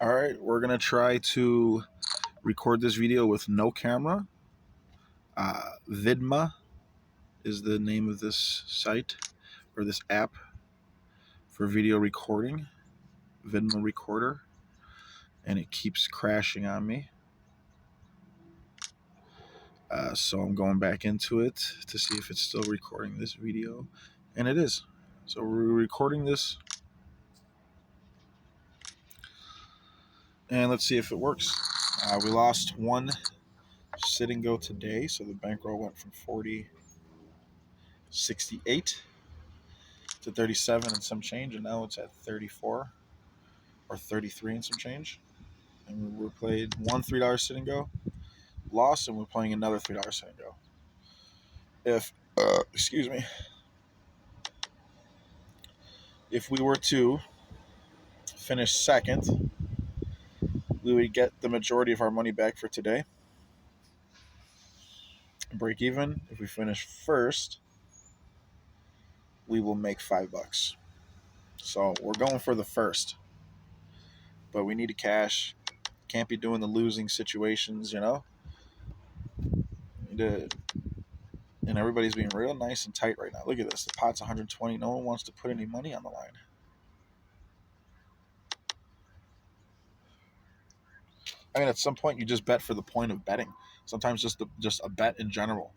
All right, we're gonna try to record this video with no camera. Vidma is the name of this site or this app for video recording. Vidma Recorder, and it keeps crashing on me. So I'm going back into it to see if it's still recording this video, and it is. So we're recording this, and let's see if it works. We lost one sit and go today, so the bankroll went from 40.68 to 37 and some change, and now it's at 34 or 33 and some change. And we played one $3 sit and go, lost, and we're playing another $3 sit and go. If we were to finish second, we would get the majority of our money back for today. Break even. If we finish first, we will make $5. So we're going for the first, but we need to cash. Can't be doing the losing situations, you know. And everybody's being real nice and tight right now. Look at this. The pot's 120. No one wants to put any money on the line. I mean, at some point, you just bet for the point of betting. Sometimes just a bet in general.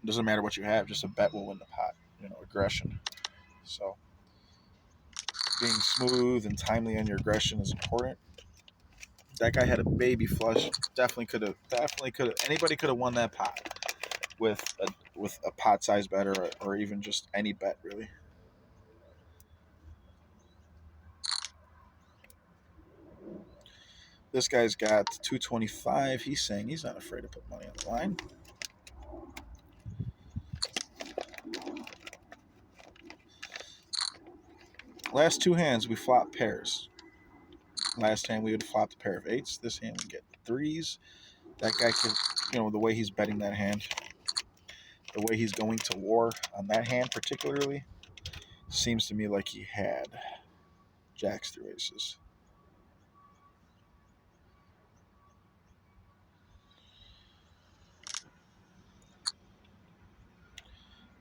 It doesn't matter what you have. Just a bet will win the pot. You know, aggression. So being smooth and timely on your aggression is important. That guy had a baby flush. Definitely could have. Anybody could have won that pot with a pot size bet or even just any bet really. This guy's got 225. He's saying he's not afraid to put money on the line. Last two hands, we flop pairs. Last hand, we would have flopped a pair of eights. This hand, we get threes. That guy could, the way he's betting that hand, the way he's going to war on that hand particularly, seems to me like he had jacks through aces.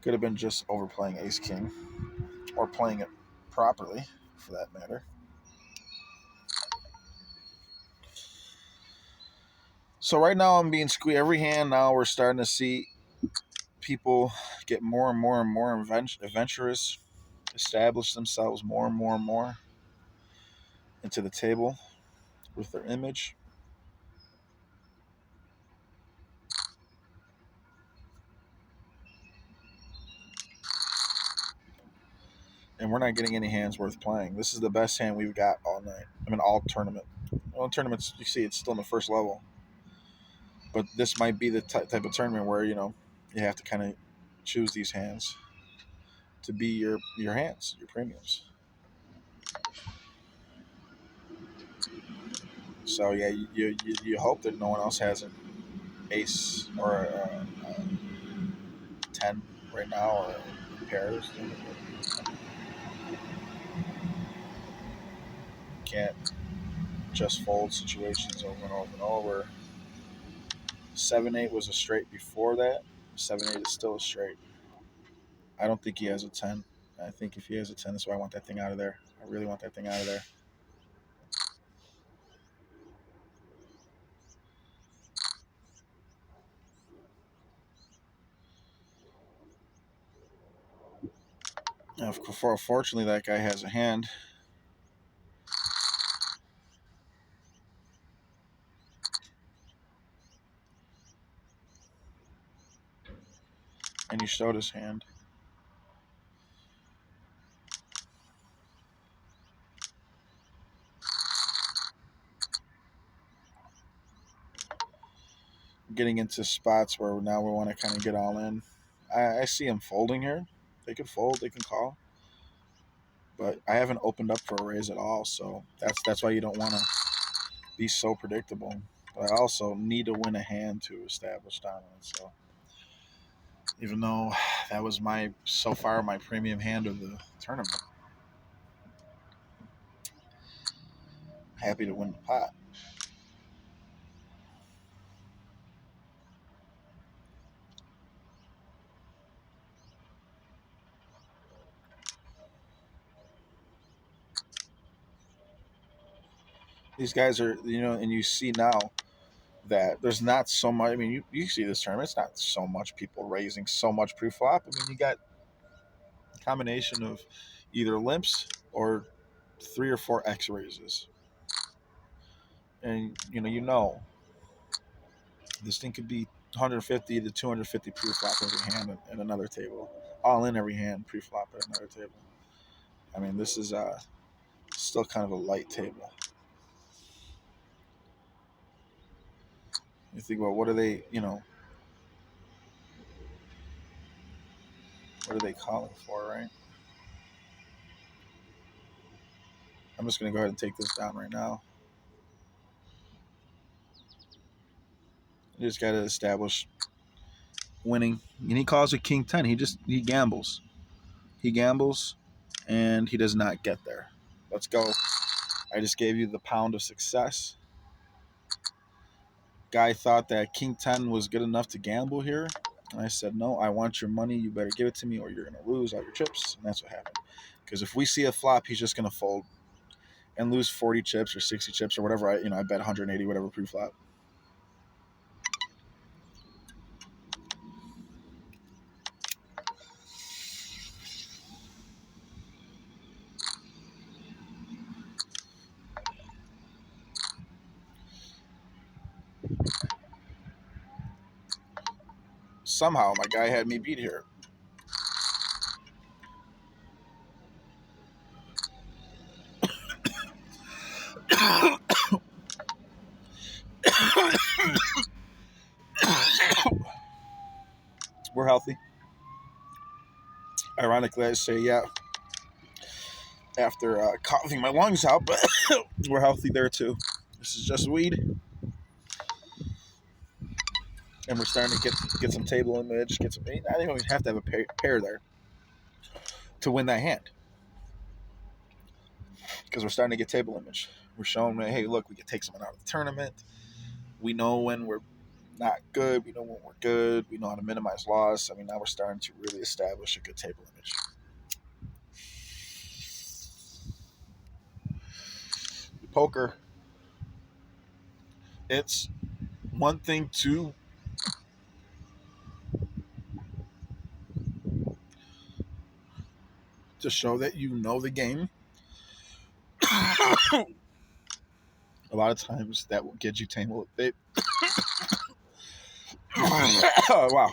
Could have been just overplaying ace-king, or playing it properly, for that matter. So right now I'm being squeezed every hand. Now we're starting to see people get more and more and more adventurous, establish themselves more and more and more into the table with their image. And we're not getting any hands worth playing. This is the best hand we've got all night. I mean, all tournament. All tournaments, you see, it's still in the first level. But this might be the type of tournament where, you have to kind of choose these hands to be your hands, your premiums. So, yeah, you hope that no one else has an ace or a 10 right now or pairs. Can't just fold situations over and over and over. 7-8 was a straight before that. 7-8 is still a straight. I don't think he has a 10. I think if he has a 10, that's why I want that thing out of there. I really want that thing out of there. Now, fortunately, that guy has a hand. And he showed his hand. Getting into spots where now we want to kind of get all in. I see him folding here. They could fold, they can call. But I haven't opened up for a raise at all, so that's why you don't want to be so predictable. But I also need to win a hand to establish dominance. So even though that was so far my premium hand of the tournament, happy to win the pot. These guys are, and you see now that there's not so much. I mean, you see this tournament, it's not so much people raising so much pre-flop. I mean, you got a combination of either limps or 3 or 4 X raises, and this thing could be 150 to 250 pre-flop every hand at another table, all in every hand pre-flop at another table. I mean, this is still kind of a light table. You think about what are they, what are they calling for, right? I'm just going to go ahead and take this down right now. You just got to establish winning. And he calls it King 10. He gambles. He gambles, and he does not get there. Let's go. I just gave you the pound of success. Guy thought that King 10 was good enough to gamble here. And I said, no, I want your money. You better give it to me or you're going to lose all your chips. And that's what happened. Because if we see a flop, he's just going to fold and lose 40 chips or 60 chips or whatever. I bet 180, whatever pre-flop. Somehow my guy had me beat here. We're healthy. Ironically, I say, yeah, after coughing my lungs out, but we're healthy there too. This is just weed. And we're starting to get some table image, I don't even have to have a pair there to win that hand. Because we're starting to get table image. We're showing, hey, look, we can take someone out of the tournament. We know when we're not good. We know when we're good. We know how to minimize loss. I mean, now we're starting to really establish a good table image. Poker, it's one thing to show that you know the game. A lot of times that will get you table. Wow,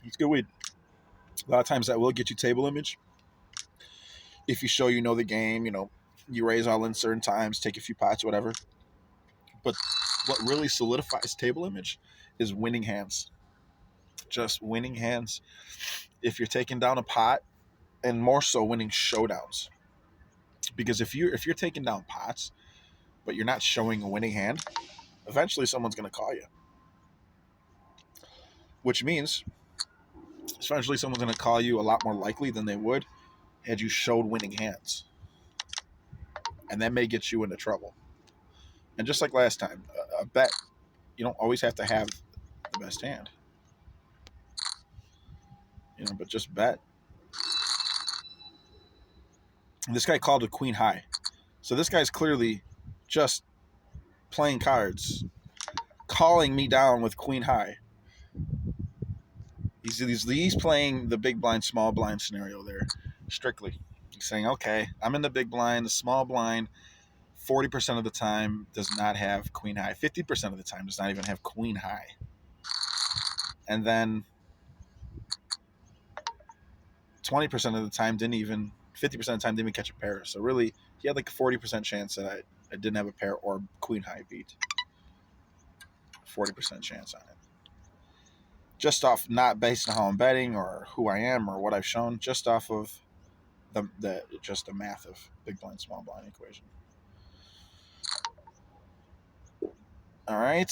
it's good weed. A lot of times that will get you table image. If you show you know the game, you raise all in certain times, take a few pots, whatever. But what really solidifies table image is winning hands. Just winning hands. If you're taking down a pot, and more so winning showdowns. Because if you're taking down pots, but you're not showing a winning hand, eventually someone's going to call you. Which means eventually someone's going to call you a lot more likely than they would had you showed winning hands. And that may get you into trouble. And just like last time, a bet, you don't always have to have the best hand. But just bet. And this guy called a queen high. So this guy's clearly just playing cards, calling me down with queen high. He's playing the big blind, small blind scenario there, strictly. He's saying, okay, I'm in the big blind, the small blind, 40% of the time does not have queen high. 50% of the time does not even have queen high. And then 20% of the time 50% of the time didn't even catch a pair. So really, he had like a 40% chance that I didn't have a pair or queen high beat. 40% chance on it. Just not based on how I'm betting or who I am or what I've shown, just off of the math of big blind, small blind equation. All right.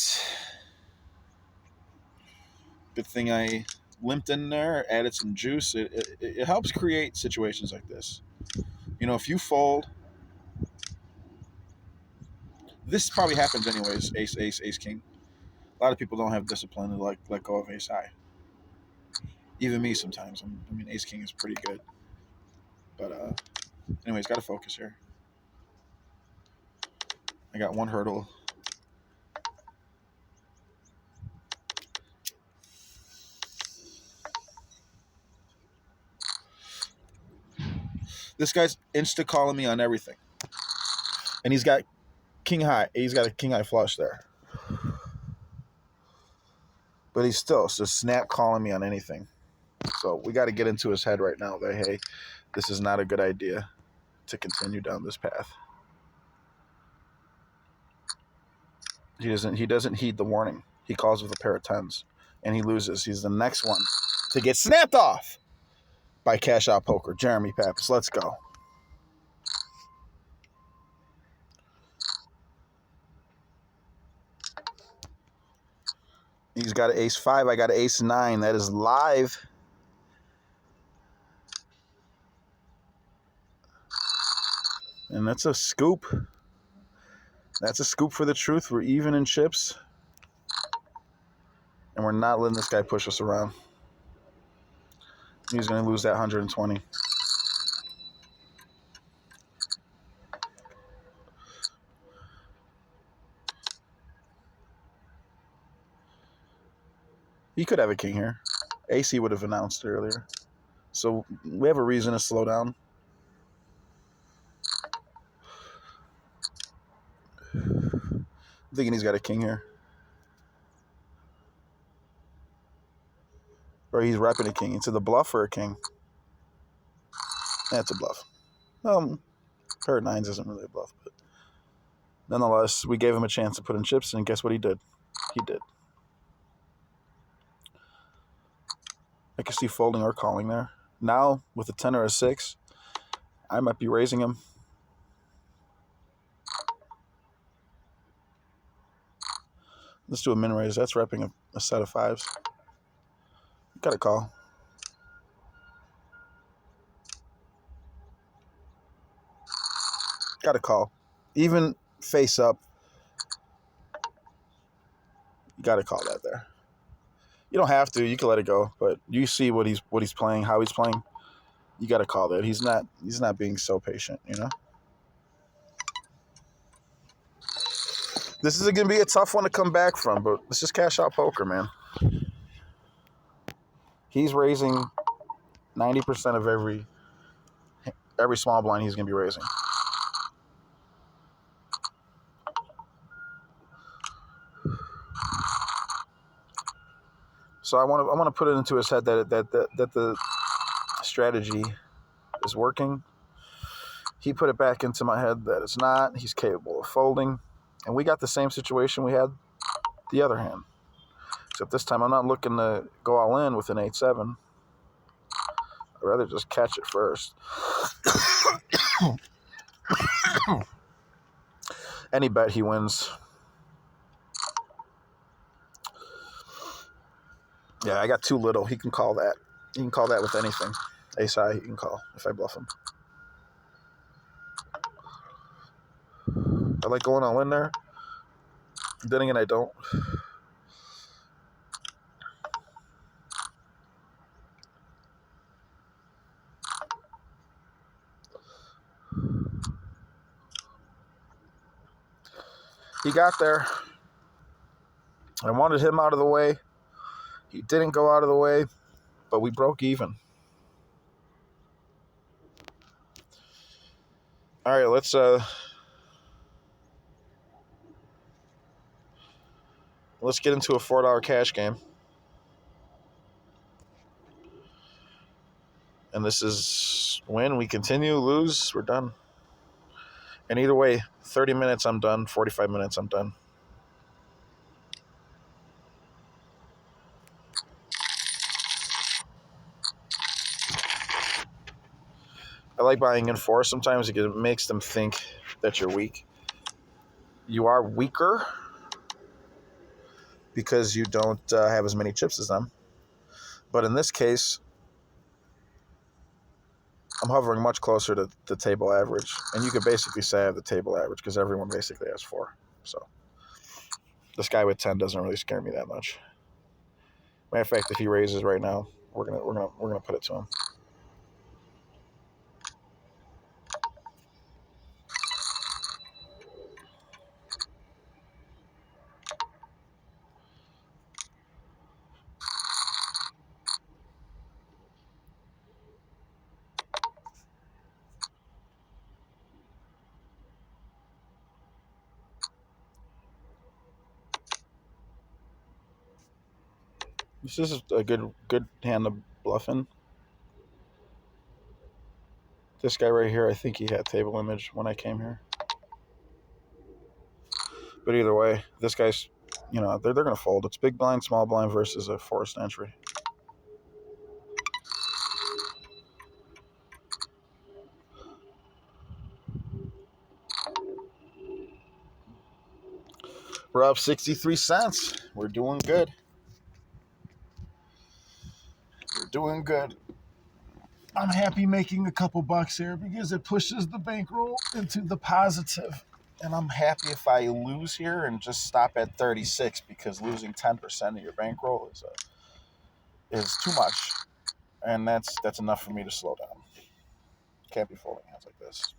Good thing I limped in there, added some juice. It helps create situations like this. If you fold This probably happens anyways. Ace, ace, ace, king. A lot of people don't have discipline to let go of ace high. Even me sometimes. I mean, ace king is pretty good. But anyways, got to focus here. I got one hurdle. This guy's insta calling me on everything, and he's got king high. He's got a king high flush there, but he's still just snap calling me on anything. So we got to get into his head right now that, hey, this is not a good idea to continue down this path. He doesn't heed the warning. He calls with a pair of tens, and he loses. He's the next one to get snapped off by Cash Out Poker. Jeremy Pappas, let's go. He's got an ace 5. I got an ace 9. That is live. And that's a scoop. That's a scoop for the truth. We're even in chips. And we're not letting this guy push us around. He's going to lose that 120. He could have a king here. AC would have announced earlier. So we have a reason to slow down. I'm thinking he's got a king here. Or he's repping a king. It's a bluff or a king. That's a bluff. Pair of nines isn't really a bluff, but nonetheless, we gave him a chance to put in chips, and guess what he did? He did. I can see folding or calling there. Now, with a 10 or a 6, I might be raising him. Let's do a min raise. That's repping a set of 5s. Got a call. Got a call. Even face up. You got to call that there. You don't have to. You can let it go, but you see what he's playing, how he's playing. You got to call that. He's not being so patient, you know. This is going to be a tough one to come back from, but this is Cash Out Poker, man. He's raising 90% of every small blind he's going to be raising. So I want to put it into his head that the strategy is working. He put it back into my head that it's not. He's capable of folding. And we got the same situation we had the other hand. Except this time I'm not looking to go all in with an 8-7. I'd rather just catch it first. Any bet he wins. Yeah, I got too little. He can call that. He can call that with anything. Ace high, he can call if I bluff him. I like going all in there. Then again, I don't. He got there. I wanted him out of the way. He didn't go out of the way, but we broke even. All right, let's get into a $4 cash game. And this is win, we continue, lose, we're done. And either way, 30 minutes, I'm done. 45 minutes, I'm done. I like buying in 4. Sometimes it makes them think that you're weak. You are weaker because you don't have as many chips as them. But in this case, I'm hovering much closer to the table average. And you could basically say I have the table average because everyone basically has 4. So this guy with 10 doesn't really scare me that much. Matter of fact, if he raises right now, we're gonna put it to him. This is a good hand of bluffing. This guy right here, I think he had table image when I came here. But either way, this guy's, they're going to fold. It's big blind, small blind versus a forced entry. We're up 63 cents. We're doing good. We're doing good. I'm happy making a couple bucks here because it pushes the bankroll into the positive. And I'm happy if I lose here and just stop at 36 because losing 10% of your bankroll is too much. And that's enough for me to slow down. Can't be folding hands like this.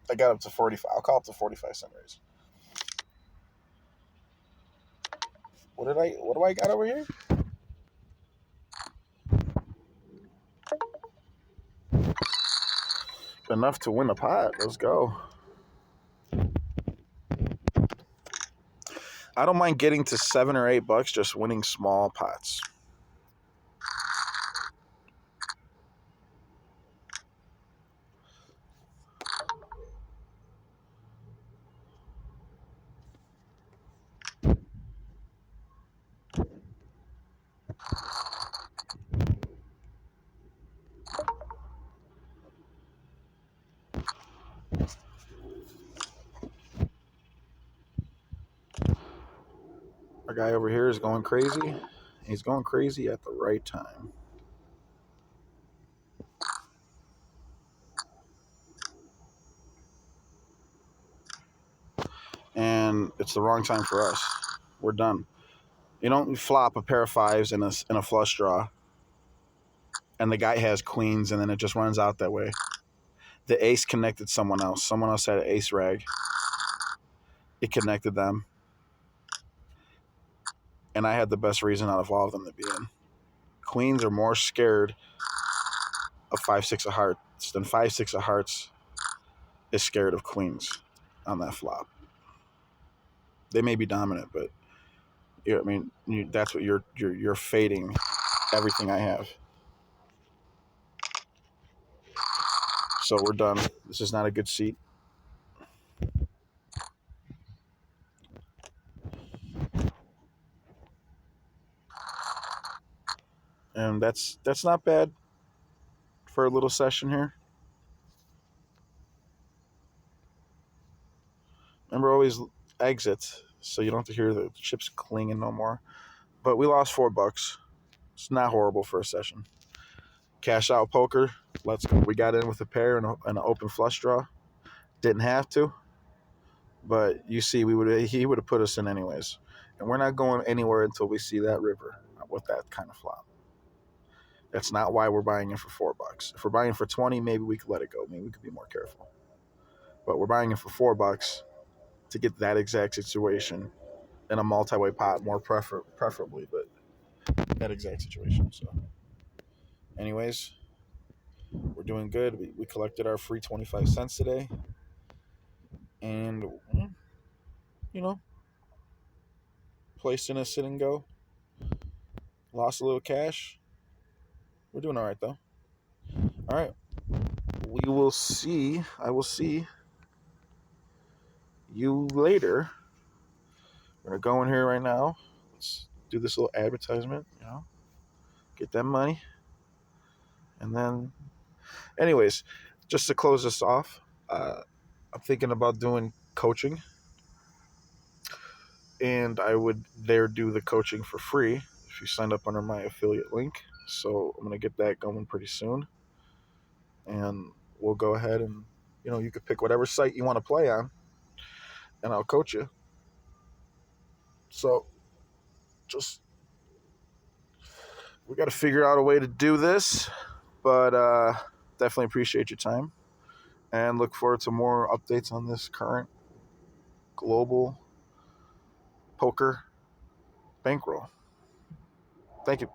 I got up to 45. I'll call it to 45-cent raise. What do I got over here? Enough to win the pot. Let's go. I don't mind getting to $7 or $8 just winning small pots. Our guy over here is going crazy. He's going crazy at the right time. And it's the wrong time for us. We're done. You don't flop a pair of fives in a flush draw, and the guy has queens, and then it just runs out that way. The ace connected someone else. Someone else had an ace rag. It connected them, and I had the best reason out of all of them to be in. Queens are more scared of 5-6 of hearts than 5-6 of hearts is scared of queens on that flop. They may be dominant, but that's what you're fading everything I have. So we're done. This is not a good seat. And that's not bad for a little session here. Remember, always exit so you don't have to hear the chips clinging no more. But we lost $4. It's not horrible for a session. Cash out poker. Let's go. We got in with a pair and an open flush draw. Didn't have to, but you see, he would have put us in anyways. And we're not going anywhere until we see that river with that kind of flop. That's not why we're buying it for $4. If we're buying it for 20, maybe we could let it go. Maybe we could be more careful. But we're buying it for $4 to get that exact situation in a multi-way pot, more preferably, but that exact situation. So, anyways, we're doing good. We collected our free 25 cents today, and placed in a sit and go. Lost a little cash. We're doing all right though. All right. We will see. I will see you later. We're gonna go in here right now. Let's do this little advertisement. Get that money, and then, anyways, just to close this off, I'm thinking about doing coaching, and I would do the coaching for free if you signed up under my affiliate link. So I'm gonna get that going pretty soon, and we'll go ahead and you could pick whatever site you want to play on. and I'll coach you. So just we got to figure out a way to do this, but definitely appreciate your time and look forward to more updates on this current global poker bankroll. Thank you.